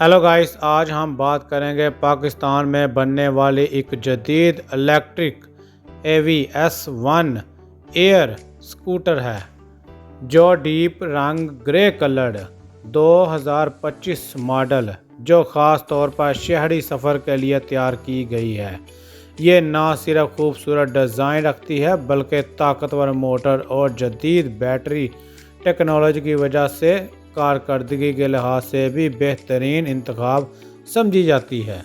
Hello guys, आज हम बात करेंगे पाकिस्तान में बनने वाली एक जदीद इलेक्ट्रिक AV-S1 एयर स्कूटर है जो डीप रंग ग्रे कलर्ड 2025 मॉडल जो ख़ास तौर पर शहरी सफ़र के लिए तैयार की गई है। ये ना सिर्फ खूबसूरत डिज़ाइन रखती है बल्कि ताकतवर मोटर और जदीद बैटरी टेक्नोलॉजी की वजह से कारकर्दगी के लिहाज से भी बेहतरीन इंतखाब समझी जाती है।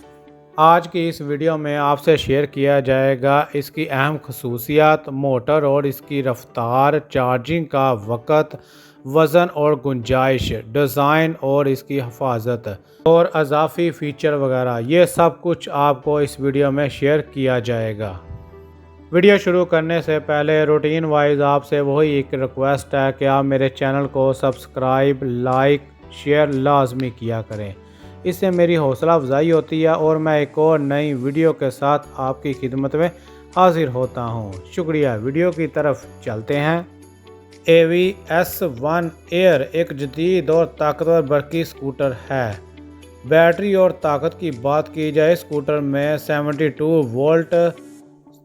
आज की इस वीडियो में आपसे शेयर किया जाएगा इसकी अहम खसूसियात, मोटर और इसकी रफ्तार, चार्जिंग का वक़्त, वज़न और गुंजाइश, डिज़ाइन और इसकी हिफाजत और अजाफी फ़ीचर वगैरह। ये सब कुछ आपको इस वीडियो में शेयर किया जाएगा। वीडियो शुरू करने से पहले रूटीन वाइज आपसे वही एक रिक्वेस्ट है कि आप मेरे चैनल को सब्सक्राइब, लाइक, शेयर लाजमी किया करें। इससे मेरी हौसला अफजाई होती है और मैं एक और नई वीडियो के साथ आपकी खिदमत में हाजिर होता हूं। शुक्रिया। वीडियो की तरफ चलते हैं। AV-S1 एयर एक जदीद और ताकतवर बरकी स्कूटर है। बैटरी और ताकत की बात की जाए, स्कूटर में 72 वोल्ट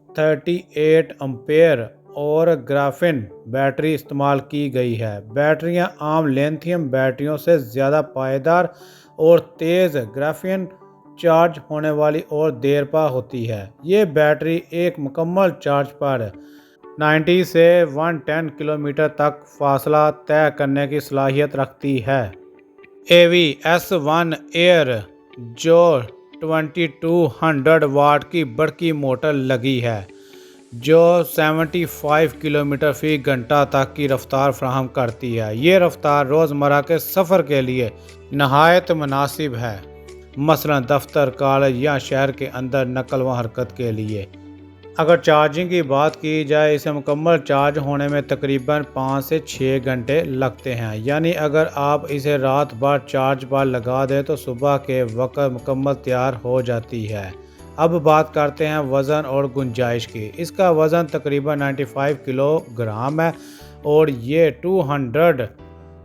38 एम्पेयर और ग्राफिन बैटरी इस्तेमाल की गई है। बैटरियां आम लिथियम बैटरियों से ज़्यादा पायदार और तेज़ ग्राफिन चार्ज होने वाली और देरपा होती है। ये बैटरी एक मुकम्मल चार्ज पर 90 से 110 किलोमीटर तक फासला तय करने की सलाहियत रखती है। AV-S1 एयर जो 2200 वाट की बड़की मोटर लगी है जो 75 किलोमीटर फी घंटा तक की रफ्तार फराहम करती है। ये रफ्तार रोज़मर्रा के सफ़र के लिए नहायत मुनासिब है, मसलन दफ्तर, कॉलेज या शहर के अंदर नकल व हरकत के लिए। अगर चार्जिंग की बात की जाए, इसे मुकम्मल चार्ज होने में तकरीबन 5 से 6 घंटे लगते हैं। यानी अगर आप इसे रात भर चार्ज पर लगा दें तो सुबह के वक्त मुकम्मल तैयार हो जाती है। अब बात करते हैं वज़न और गुंजाइश की। इसका वज़न तकरीबन 95 किलोग्राम है और ये 200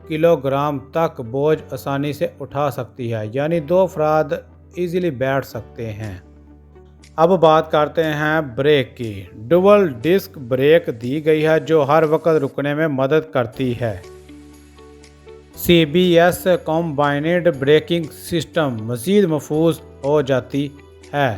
किलोग्राम तक बोझ आसानी से उठा सकती है, यानी 2 अफराद ईज़िली बैठ सकते हैं। अब बात करते हैं ब्रेक की। डुअल डिस्क ब्रेक दी गई है जो हर वक्त रुकने में मदद करती है। CBS कॉम्बाइंड ब्रेकिंग सिस्टम मज़ीद महफूज हो जाती है।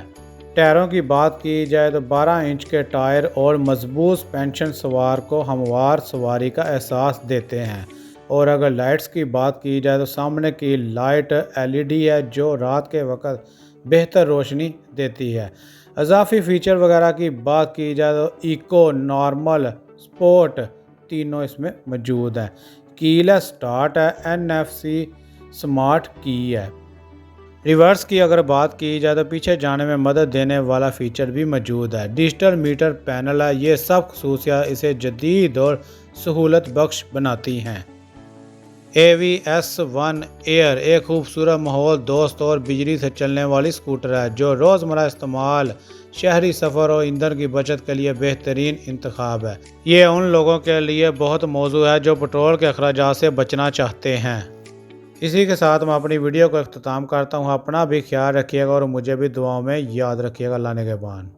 टायरों की बात की जाए तो 12 इंच के टायर और मजबूत सस्पेंशन सवार को हमवार सवारी का एहसास देते हैं। और अगर लाइट्स की बात की जाए तो सामने की लाइट LED है जो रात के वक्त बेहतर रोशनी देती है। अजाफी फ़ीचर वगैरह की बात की जाए तो इको, नॉर्मल, स्पोर्ट तीनों इसमें मौजूद हैं। कीलेस स्टार्ट है, NFC स्मार्ट की है। रिवर्स की अगर बात की जाए तो पीछे जाने में मदद देने वाला फ़ीचर भी मौजूद है। डिजिटल मीटर पैनल है। ये सब खसूसियात इसे जदीद और सहूलत बख्श बनाती हैं। AV-S1 एयर एक खूबसूरत माहौल दोस्त और बिजली से चलने वाली स्कूटर है जो रोज़मर्रा इस्तेमाल, शहरी सफ़र और ईंधन की बचत के लिए बेहतरीन इंतखाब है। ये उन लोगों के लिए बहुत मौजू है जो पेट्रोल के अखराजात से बचना चाहते हैं। इसी के साथ मैं अपनी वीडियो को अख्ताम करता हूँ। अपना भी ख्याल रखिएगा और मुझे भी दुआओं में याद रखिएगा। अल्लाह ने के बाद।